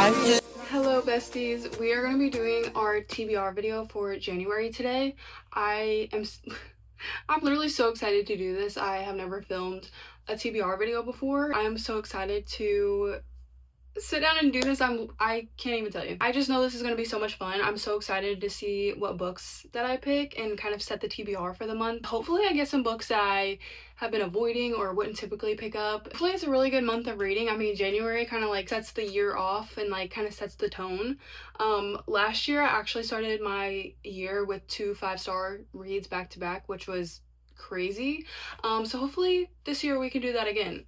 Hello besties, we are going to be doing our TBR video for January today. I'm literally so excited to do this. I have never filmed a TBR video before. I am so excited to sit down and do this. I can't even tell you. I just know this is going to be so much fun. I'm so excited to see what books that I pick and kind of set the TBR for the month. Hopefully I get some books that I have been avoiding or wouldn't typically pick up. Hopefully it's a really good month of reading. I mean, January kind of like sets the year off and like kind of sets the tone. Last year I actually started my year with 2 5-star reads back to back, which was crazy. So hopefully this year we can do that again.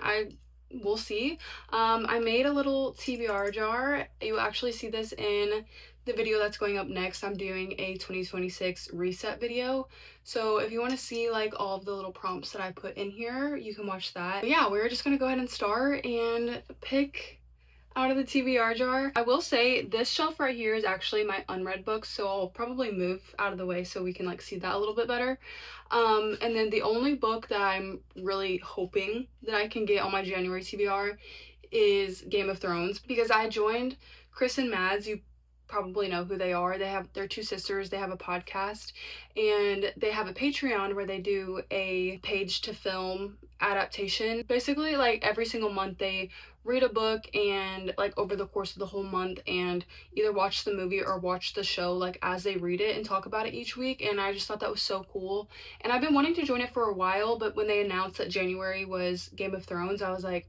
We'll see. I made a little TBR jar. You'll actually see this in the video that's going up next. I'm doing a 2026 reset video. So if you want to see like all of the little prompts that I put in here, you can watch that. But yeah, we're just gonna go ahead and start and pick out of the TBR jar. I will say this shelf right here is actually my unread books, so I'll probably move out of the way so we can like see that a little bit better. And then the only book that I'm really hoping that I can get on my January TBR is Game of Thrones, because I joined Chris and Mads. You probably know who they are. They're 2 sisters. They have a podcast and they have a Patreon where they do a page to film adaptation. Basically, like every single month they read a book and like over the course of the whole month, and either watch the movie or watch the show like as they read it and talk about it each week. And I just thought that was so cool, and I've been wanting to join it for a while, but when they announced that January was Game of Thrones, I was like,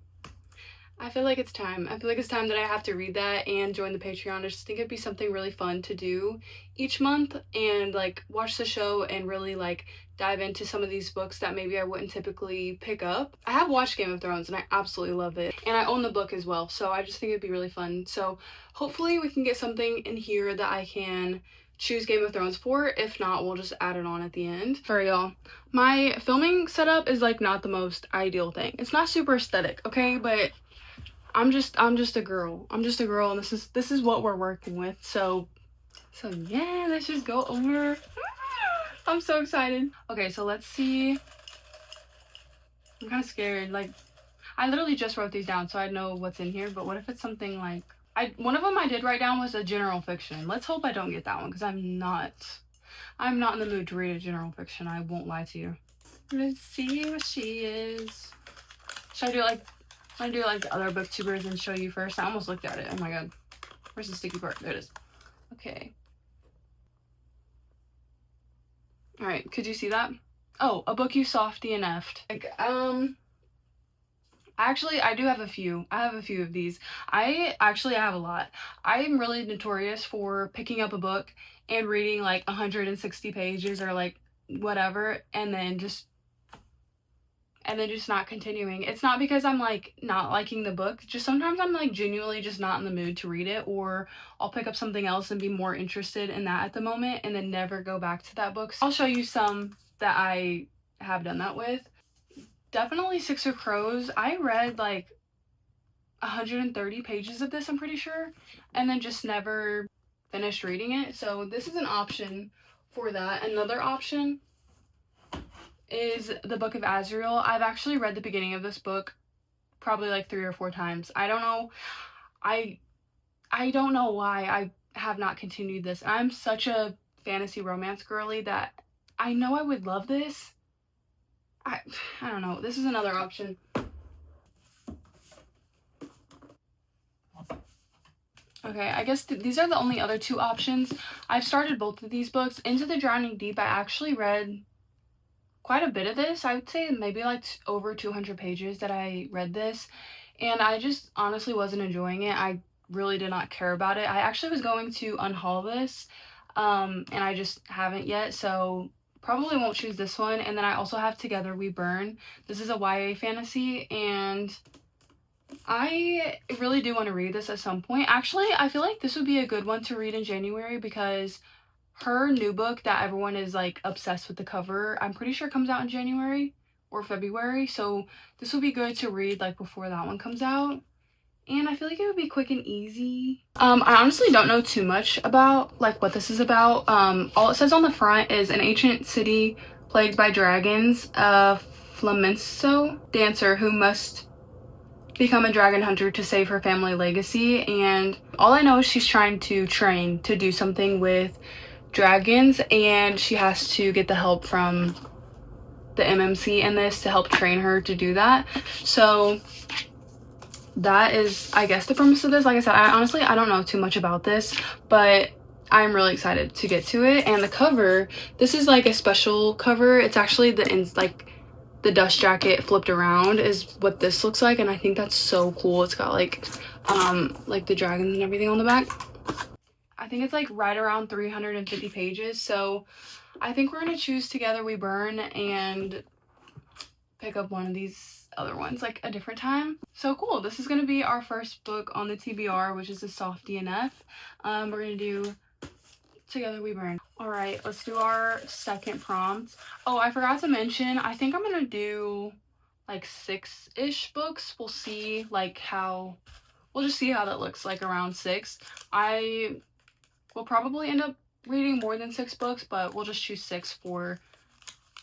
I feel like it's time. I feel like it's time that I have to read that and join the Patreon. I just think it'd be something really fun to do each month and like watch the show and really like dive into some of these books that maybe I wouldn't typically pick up. I have watched Game of Thrones and I absolutely love it, and I own the book as well, so I just think it'd be really fun. So hopefully we can get something in here that I can choose Game of Thrones for. If not, we'll just add it on at the end. Sorry y'all, my filming setup is like not the most ideal thing. It's not super aesthetic, okay, but I'm just a girl. I'm just a girl, and this is what we're working with. So yeah, let's just go over. I'm so excited. Okay, so let's see. I'm kind of scared. Like, I literally just wrote these down so I know what's in here, but what if it's something like one of them I did write down was a general fiction. Let's hope I don't get that one, because I'm not in the mood to read a general fiction. I won't lie to you. Let's see what she is. Should I do like the other booktubers and show you first? I almost looked at it. Oh my god. Where's the sticky part? There it is. Okay. Alright, could you see that? Oh, a book you softy and effed. Like, actually, I do have a few. I have a few of these. I have a lot. I'm really notorious for picking up a book and reading like 160 pages or like whatever, and then just not continuing. It's not because I'm like not liking the book, just sometimes I'm like genuinely just not in the mood to read it, or I'll pick up something else and be more interested in that at the moment and then never go back to that book. So I'll show you some that I have done that with. Definitely Six of Crows. I read like 130 pages of this, I'm pretty sure, and then just never finished reading it. So this is an option for that. Another option is the Book of Azrael. I've actually read the beginning of this book probably like 3 or 4 times. I don't know. I don't know why I have not continued this. I'm such a fantasy romance girly that I know I would love this. I don't know. This is another option. Okay, I guess these are the only other 2 options. I've started both of these books. Into the Drowning Deep, I actually read quite a bit of this. I would say maybe like over 200 pages that I read this, and I just honestly wasn't enjoying it. I really did not care about it. I actually was going to unhaul this, and I just haven't yet, so probably won't choose this one. And then I also have Together We Burn. This is a YA fantasy, and I really do want to read this at some point. Actually, I feel like this would be a good one to read in January, because her new book that everyone is like obsessed with the cover, I'm pretty sure comes out in January or February, so this will be good to read like before that one comes out, and I feel like it would be quick and easy. I honestly don't know too much about like what this is about. All it says on the front is an ancient city plagued by dragons, a flamenco dancer who must become a dragon hunter to save her family legacy, and all I know is she's trying to train to do something with dragons, and she has to get the help from the MMC in this to help train her to do that. So that is, I guess, the premise of this. Like I said, I don't know too much about this, but I'm really excited to get to it. And the cover, this is like a special cover. It's actually the dust jacket flipped around is what this looks like, and I think that's so cool. It's got like the dragons and everything on the back. I think it's like right around 350 pages, so I think we're gonna choose Together We Burn and pick up one of these other ones like a different time. So cool. This is gonna be our first book on the TBR, which is a soft DNF. We're gonna do Together We Burn. All right, let's do our second prompt. Oh, I forgot to mention, I think I'm gonna do like 6-ish books. We'll see we'll just see how that looks like around 6. I will probably end up reading more than 6 books, but we'll just choose 6 for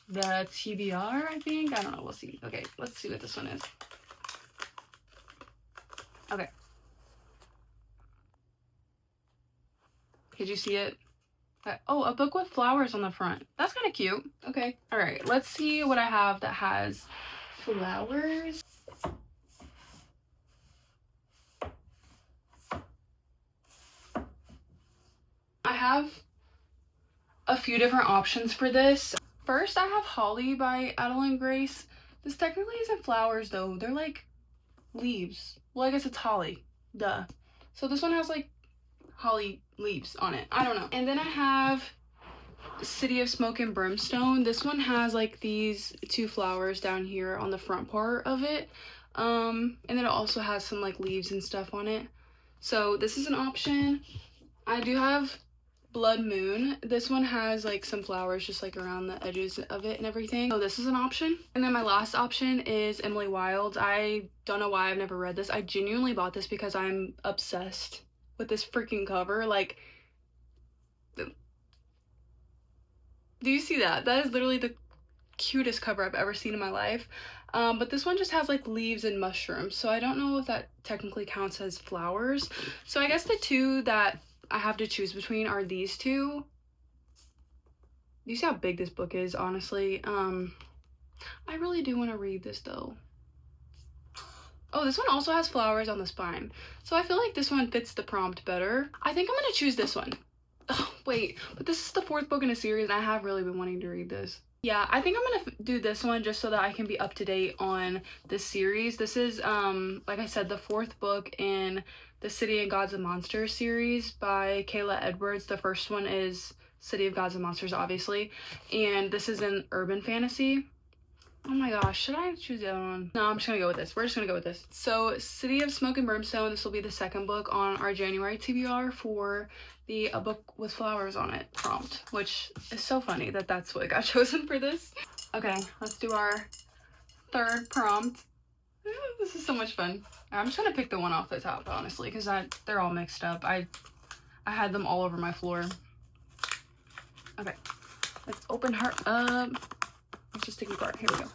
the TBR, I think. I don't know, we'll see. Okay, let's see what this one is. Okay. Did you see it? Oh, a book with flowers on the front. That's kind of cute. Okay. All right, let's see what I have that has flowers. I have a few different options for this. First, I have Holly by Adeline Grace. This technically isn't flowers though. They're like leaves. Well, I guess it's holly. Duh. So this one has like holly leaves on it. I don't know. And then I have City of Smoke and Brimstone. This one has like these 2 flowers down here on the front part of it. And then it also has some like leaves and stuff on it. So this is an option. I do have Blood Moon. This one has like some flowers just like around the edges of it and everything. So this is an option. And then my last option is Emily Wilde's. I don't know why I've never read this. I genuinely bought this because I'm obsessed with this freaking cover. Like, do you see that? That is literally the cutest cover I've ever seen in my life. But this one just has like leaves and mushrooms, so I don't know if that technically counts as flowers. So I guess the 2 that I have to choose between are these 2. You see how big this book is, honestly. I really do want to read this though. Oh, this one also has flowers on the spine, so I feel like this one fits the prompt better. I think I'm gonna choose this one. Oh, wait, but this is the 4th book in a series and I have really been wanting to read this. Yeah, I think I'm gonna do this one just so that I can be up to date on this series. This is, like I said, the 4th book in the City of Gods and Monsters series by Kayla Edwards. The first one is City of Gods and Monsters, obviously, and this is an urban fantasy. Oh my gosh, should I choose the other one? No, I'm just gonna go with this. We're just gonna go with this. So, City of Smoke and Brimstone, this will be the 2nd book on our January TBR for the A Book with Flowers on It prompt, which is so funny that that's what got chosen for this. Okay, let's do our 3rd prompt. This is so much fun. I'm just gonna pick the one off the top, honestly, because they're all mixed up. I had them all over my floor. Okay, let's open her up. Let's just take a card. Here we go.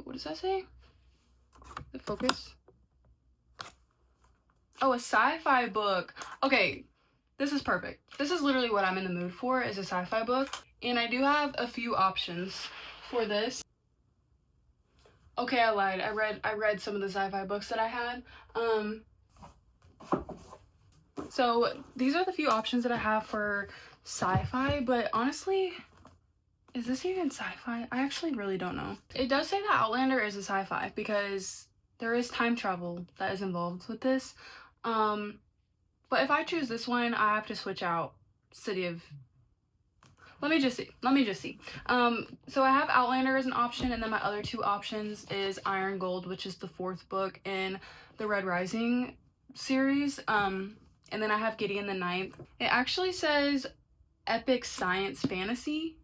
What does that say? The focus. Oh, a sci-fi book. Okay, this is perfect. This is literally what I'm in the mood for, is a sci-fi book. And I do have a few options for this. Okay, I lied. I read some of the sci-fi books that I had. So these are the few options that I have for sci-fi, but honestly, is this even sci-fi? I actually really don't know. It does say that Outlander is a sci-fi because there is time travel that is involved with this. But if I choose this one, I have to switch out City of... Let me just see. So I have Outlander as an option, and then my other 2 options is Iron Gold, which is the 4th book in the Red Rising series. And then I have Gideon the 9th. It actually says epic science fantasy.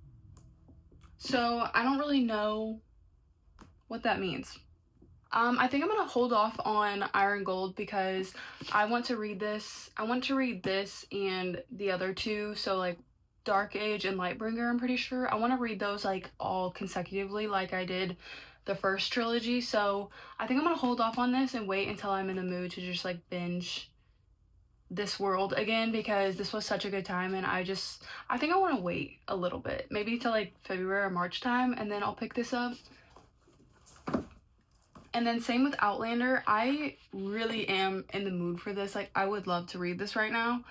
So I don't really know what that means. I think I'm gonna hold off on Iron Gold because I want to read this. I want to read this and the other 2, so like Dark Age and Lightbringer, I'm pretty sure. I want to read those like all consecutively like I did the first trilogy. So I think I'm gonna hold off on this and wait until I'm in the mood to just like binge this world again, because this was such a good time, and I think I want to wait a little bit, maybe till like February or March time, and then I'll pick this up. And then same with Outlander. I really am in the mood for this. Like, I would love to read this right now,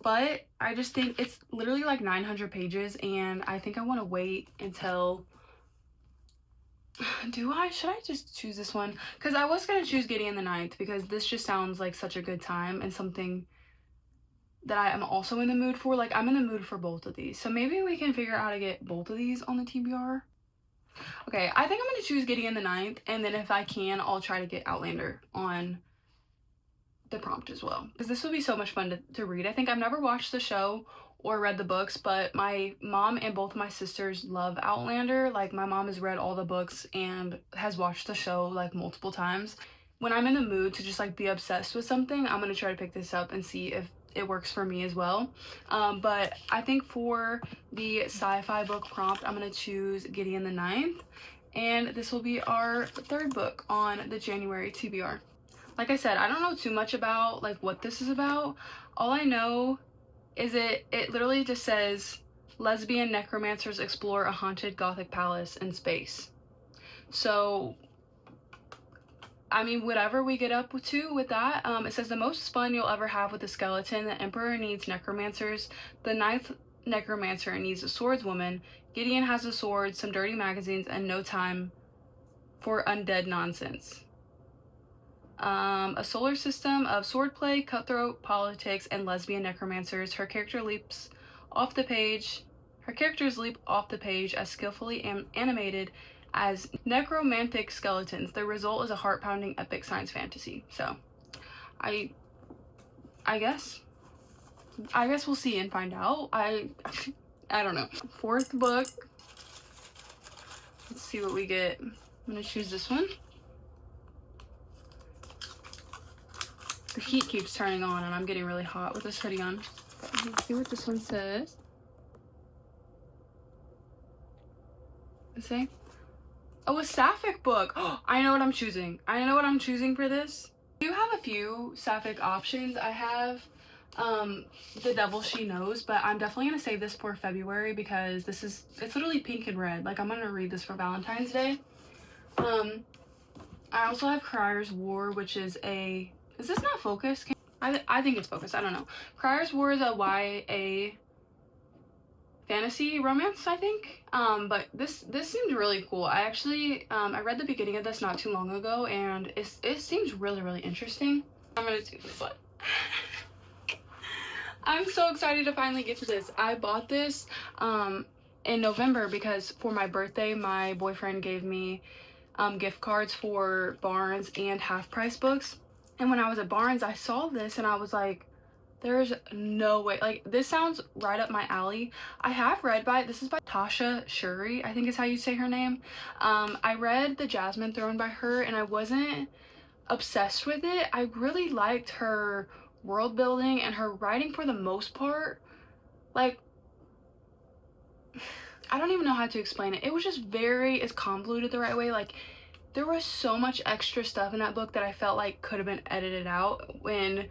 but I just think it's literally like 900 pages, and I think I want to wait until should I just choose this one? Because I was gonna choose Gideon the Ninth, because this just sounds like such a good time and something that I am also in the mood for. Like, I'm in the mood for both of these, so maybe we can figure out how to get both of these on the TBR. Okay, I think I'm gonna choose Gideon the Ninth, and then if I can, I'll try to get Outlander on the prompt as well, because this would be so much fun to read. I think I've never watched the show or read the books, but my mom and both of my sisters love Outlander. Like, my mom has read all the books and has watched the show like multiple times. When I'm in the mood to just like be obsessed with something, I'm gonna try to pick this up and see if it works for me as well. But I think for the sci-fi book prompt, I'm gonna choose Gideon the Ninth, and this will be our third book on the January TBR. Like I said, I don't know too much about like what this is about. All I know is it literally just says lesbian necromancers explore a haunted gothic palace in space. So I mean, whatever we get up to with that, it says the most fun you'll ever have with a skeleton. The Emperor needs necromancers. The ninth necromancer needs a swordswoman. Gideon has a sword, some dirty magazines, and no time for undead nonsense. A solar system of swordplay, cutthroat politics, and lesbian necromancers. Her characters leap off the page as skillfully animated as necromantic skeletons. The result is a heart-pounding epic science fantasy. So I guess we'll see and find out. I don't know. Fourth book. Let's see what we get. I'm gonna choose this one. The heat keeps turning on and I'm getting really hot with this hoodie on. Let's see what this one says. Let's see. Oh, a Sapphic book. Oh, I know what I'm choosing. I know what I'm choosing for this. I do have a few Sapphic options. I have The Devil She Knows, but I'm definitely gonna save this for February because it's literally pink and red. Like, I'm gonna read this for Valentine's Day. I also have Crier's War, which is is this not focused? I think it's focused. I don't know. Crier's War is a YA fantasy romance, I think. But this seemed really cool. I actually I read the beginning of this not too long ago, and it seems really, really interesting. I'm gonna do this one. I'm so excited to finally get to this. I bought this in November because for my birthday, my boyfriend gave me gift cards for Barnes and Half Price books. And when I was at Barnes, I saw this and I was like, there's no way. Like, this sounds right up my alley. I have read this is by Tasha Shuri, I think is how you say her name. I read The Jasmine Throne by her and I wasn't obsessed with it. I really liked her world building and her writing for the most part. Like, I don't even know how to explain it. It was just it's convoluted the right way. Like, there was so much extra stuff in that book that I felt like could have been edited out, when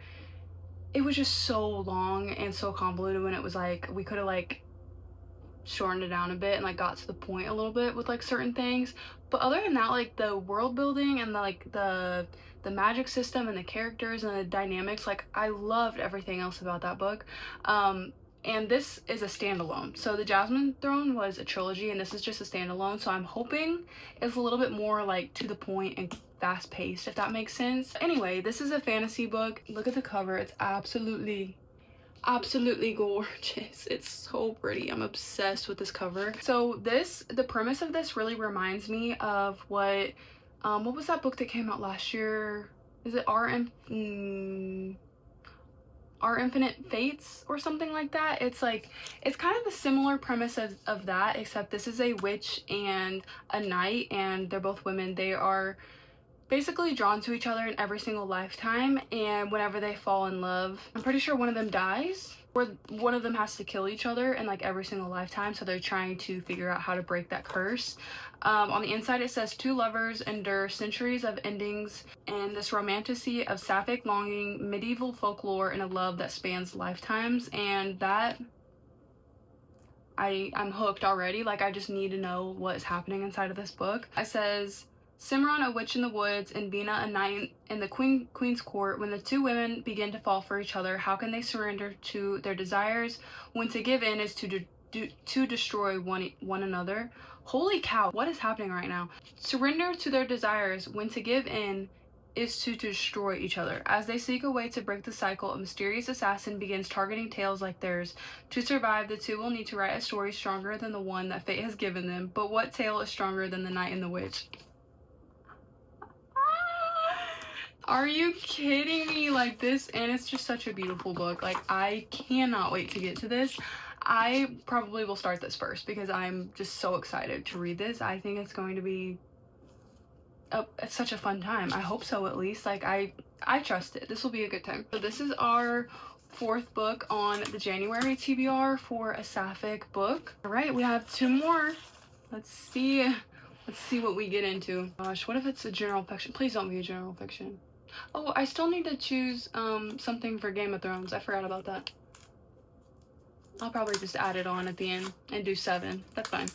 it was just so long and so convoluted, when it was like we could have like shortened it down a bit and like got to the point a little bit with like certain things. But other than that, like the world building and the magic system and the characters and the dynamics, like I loved everything else about that book. And this is a standalone. So The Jasmine Throne was a trilogy and this is just a standalone. So I'm hoping it's a little bit more like to the point and fast paced, if that makes sense. Anyway, this is a fantasy book. Look at the cover. It's absolutely gorgeous. It's so pretty. I'm obsessed with this cover. So the premise of this really reminds me of what was that book that came out last year? Is it Our Infinite Fates or something like that? It's kind of the similar premise of that, except this is a witch and a knight, and they're both women. They are basically drawn to each other in every single lifetime, and whenever they fall in love, I'm pretty sure one of them dies. where one of them has to kill each other in like every single lifetime, so they're trying to figure out how to break that curse. On the inside it says, two lovers endure centuries of endings and this romantasy of Sapphic longing, medieval folklore, and a love that spans lifetimes. And that, I'm hooked already. Like, I just need to know what is happening inside of this book. It says, Simran, a witch in the woods, and Bina, a knight in the queen's court. When the two women begin to fall for each other, how can they surrender to their desires when to give in is to destroy one another? Holy cow, what is happening right now? Surrender to their desires when to give in is to destroy each other. As they seek a way to break the cycle, a mysterious assassin begins targeting tales like theirs. To survive, the two will need to write a story stronger than the one that fate has given them. But what tale is stronger than the knight and the witch? Are you kidding me? Like, this, and it's just such a beautiful book. Like, I cannot wait to get to this. I probably will start this first because I'm just so excited to read this. I think it's going to be it's such a fun time. I hope so, at least. Like, I trust it. This will be a good time. So this is our 4th book on the January TBR for a Sapphic book. All right, we have 2 more. Let's see what we get into. Gosh, what if it's a general fiction? Please don't be a general fiction. Oh, I still need to choose something for Game of Thrones. I forgot about that. I'll probably just add it on at the end and do 7. That's fine.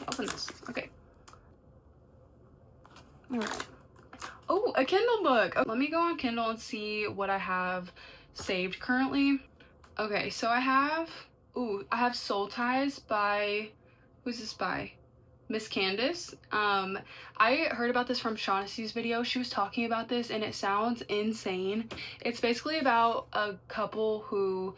Open this. Okay. Alright. Oh, a Kindle book. Oh, let me go on Kindle and see what I have saved currently. Okay, so I have Soul Ties by, who's this by? Miss Candace. I heard about this from Shaughnessy's video. She was talking about this and it sounds insane. It's basically about a couple who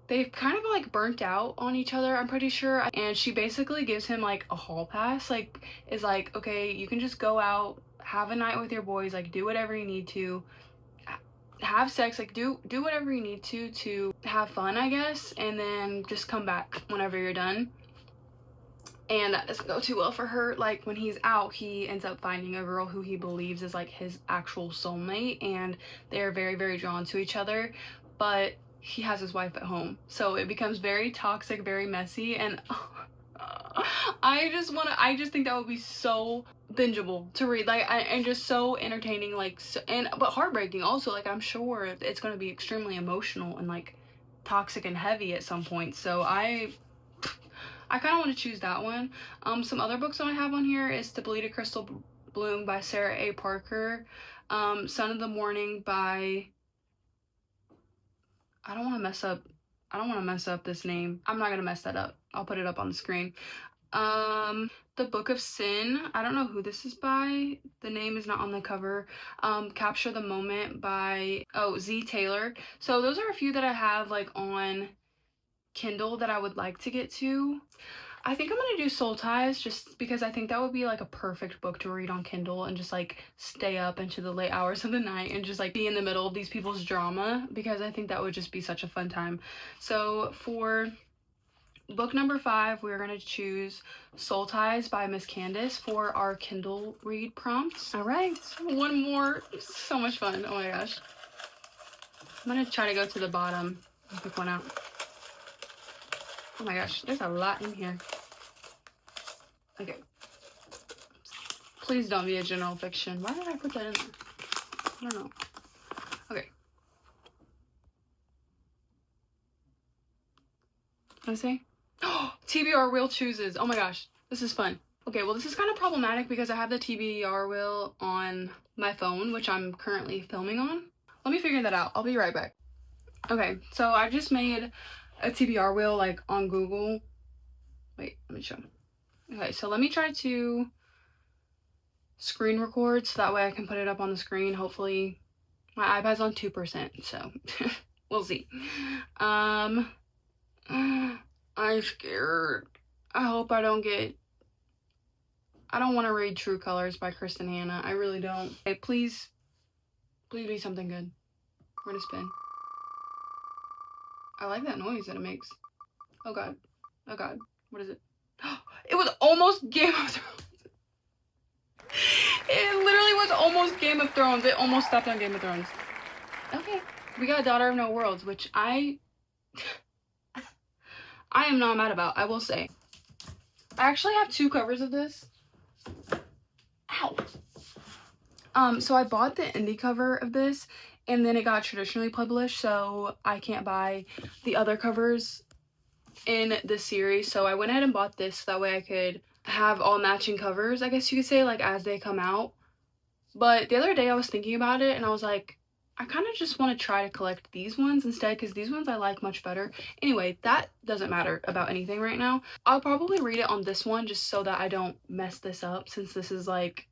they've kind of like burnt out on each other, I'm pretty sure, and she basically gives him like a hall pass, like is like, okay, you can just go out, have a night with your boys, like do whatever you need to, have sex, like do whatever you need to have fun, I guess, and then just come back whenever you're done. And that doesn't go too well for her. Like, when he's out, he ends up finding a girl who he believes is like his actual soulmate, and they're very, very drawn to each other, but he has his wife at home, so it becomes very toxic, very messy, and I just think that would be so bingeable to read, like, and just so entertaining, like, but heartbreaking also. Like, I'm sure it's going to be extremely emotional and like toxic and heavy at some point, so I kind of want to choose that one. Some other books that I have on here is To Bleed a Crystal Bloom by Sarah A. Parker, Son of the Morning by, I don't want to mess up this name. I'm not gonna mess that up. I'll put it up on the screen. The Book of Sin, I don't know who this is by. The name is not on the cover. Capture the Moment by, Z. Taylor. So those are a few that I have like on Kindle that I would like to get to. I think I'm gonna do Soul Ties just because I think that would be like a perfect book to read on Kindle and just like stay up into the late hours of the night and just like be in the middle of these people's drama, because I think that would just be such a fun time. So for book number 5, we're gonna choose Soul Ties by Miss Candace for our Kindle read prompts. All right, one more. So much fun. Oh my gosh. I'm gonna try to go to the bottom and pick one out. Oh my gosh, there's a lot in here. Okay. Please don't be a general fiction. Why did I put that in there? I don't know. Okay. Let's see. TBR wheel chooses. Oh my gosh, this is fun. Okay, well, this is kind of problematic because I have the TBR wheel on my phone, which I'm currently filming on. Let me figure that out. I'll be right back. Okay, so I just made a TBR wheel like on Google. Wait, let me show. Okay, so let me try to screen record so that way I can put it up on the screen. Hopefully my iPad's on 2%, so we'll see. I'm scared. I hope I don't want to read True Colors by Kristen Hanna. I really don't. Okay, please be something good. We're gonna spin. I like that noise that it makes. Oh god. Oh god. What is it? It was almost Game of Thrones. It literally was almost Game of Thrones. It almost stopped on Game of Thrones. Okay. we got Daughter of No Worlds, which I am not mad about, I will say. I actually have 2 covers of this. Ow. So I bought the indie cover of this, and then it got traditionally published, so I can't buy the other covers in this series. So I went ahead and bought this so that way I could have all matching covers, I guess you could say, like as they come out. But the other day I was thinking about it and I was like, I kind of just want to try to collect these ones instead, because these ones I like much better. Anyway, that doesn't matter about anything right now. I'll probably read it on this one just so that I don't mess this up, since this is like,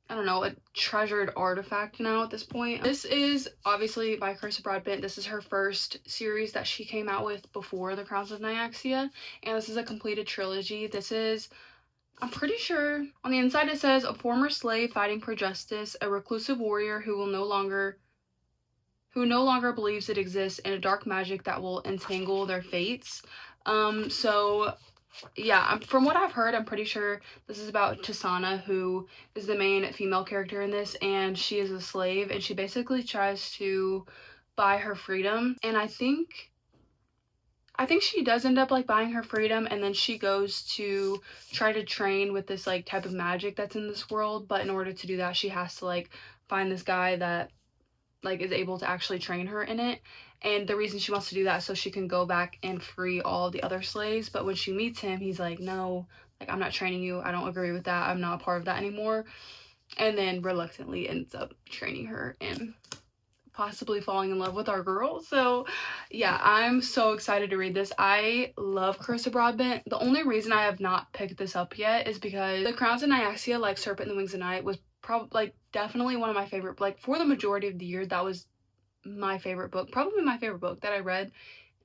I don't know, a treasured artifact now at this point. This is obviously by Carissa Broadbent. This is her first series that she came out with before The Crowns of Nyaxia, and this is a completed trilogy. This is, I'm pretty sure, on the inside it says, a former slave fighting for justice, a reclusive warrior who no longer believes it exists, and a dark magic that will entangle their fates. So yeah, from what I've heard, I'm pretty sure this is about Tasana, who is the main female character in this, and she is a slave, and she basically tries to buy her freedom. And I think she does end up like buying her freedom, and then she goes to try to train with this like type of magic that's in this world. But in order to do that, she has to like find this guy that like is able to actually train her in it. And the reason she wants to do that is so she can go back and free all the other slaves. But when she meets him, he's like, no, like, I'm not training you. I don't agree with that. I'm not a part of that anymore. And then reluctantly ends up training her and possibly falling in love with our girl. So yeah, I'm so excited to read this. I love Carissa Broadbent. The only reason I have not picked this up yet is because The Crowns of Nyaxia, like Serpent and the Wings of Night, was probably like definitely one of my favorite, like for the majority of the year, that was my favorite book, probably my favorite book that I read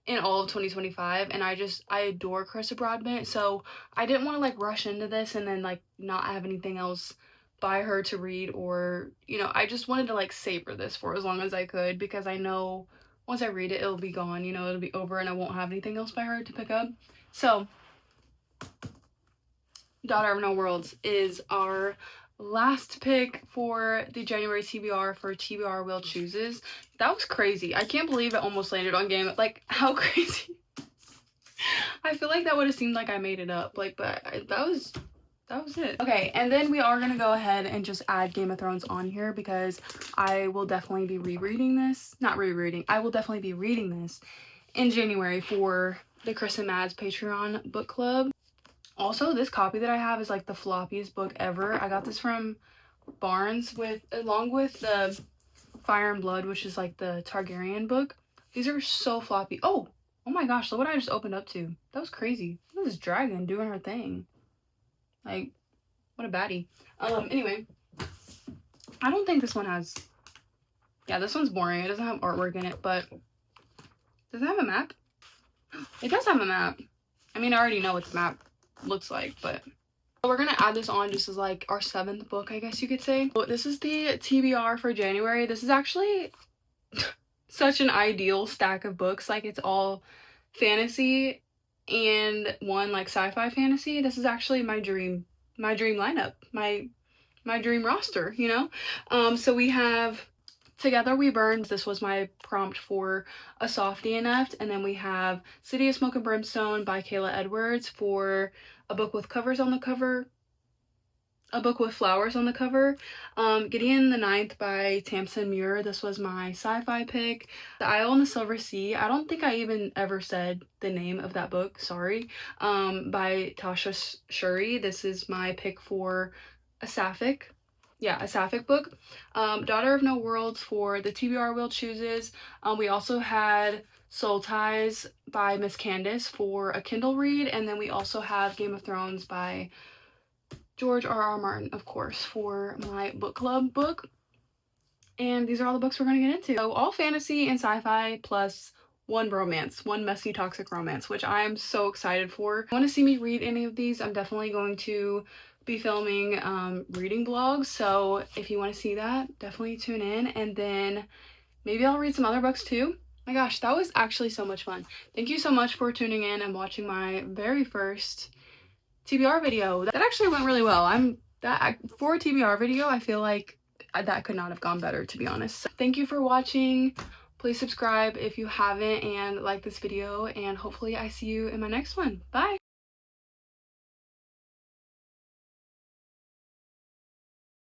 in all of 2025. And I adore Carissa Broadbent, so I didn't want to like rush into this and then like not have anything else by her to read, or you know, I just wanted to like savor this for as long as I could, because I know once I read it, it'll be gone, you know, it'll be over and I won't have anything else by her to pick up. So Daughter of No Worlds is our last pick for the January TBR for TBR Will Chooses. That was crazy. I can't believe it almost landed on Game. Like, how crazy. I feel like that would have seemed like I made it up. Like, but that was it. Okay, and then we are gonna go ahead and just add Game of Thrones on here, because I will definitely be rereading this. Not rereading. I will definitely be reading this in January for the Chris and Mads Patreon book club. Also, this copy that I have is like the floppiest book ever. I got this from Barnes along with the Fire and Blood, which is like the Targaryen book. These are so floppy. Oh my gosh, look what I just opened up to. That was crazy. Look at this dragon doing her thing. Like, what a baddie. Anyway, I don't think this one has, yeah, this one's boring. It doesn't have artwork in it, but does it have a map? It does have a map. I mean, I already know what the map looks like, but we're gonna add this on just as like our 7th book, I guess you could say. So this is the TBR for January. This is actually such an ideal stack of books. Like, it's all fantasy and one like sci-fi fantasy. This is actually my dream lineup, my dream roster, you know. So we have Together We Burned. This was my prompt for a softie enough. And then we have City of Smoke and Brimstone by Kayla Edwards for a book with covers on the cover, a book with flowers on the cover. Gideon the Ninth by Tamsin Muir. This was my sci-fi pick. The Isle in the Silver Sea. I don't think I even ever said the name of that book, sorry. By Tasha Shuri. This is my pick for a Sapphic. Yeah, a Sapphic book. Daughter of No Worlds for the TBR Will Chooses. We also had Soul Ties by Miss Candace for a Kindle read, and then we also have Game of Thrones by George R.R. Martin, of course, for my book club book. And these are all the books we're going to get into. So all fantasy and sci-fi plus one romance, one messy toxic romance, which I'm so excited for. If you want to see me read any of these, I'm definitely going to be filming reading vlogs, so if you want to see that, definitely tune in, and then maybe I'll read some other books too. My gosh, that was actually so much fun. Thank you so much for tuning in and watching my very first TBR video. That actually went really well. For a TBR video, I feel like that could not have gone better, to be honest. So thank you for watching. Please subscribe if you haven't and like this video, and hopefully I see you in my next one. Bye!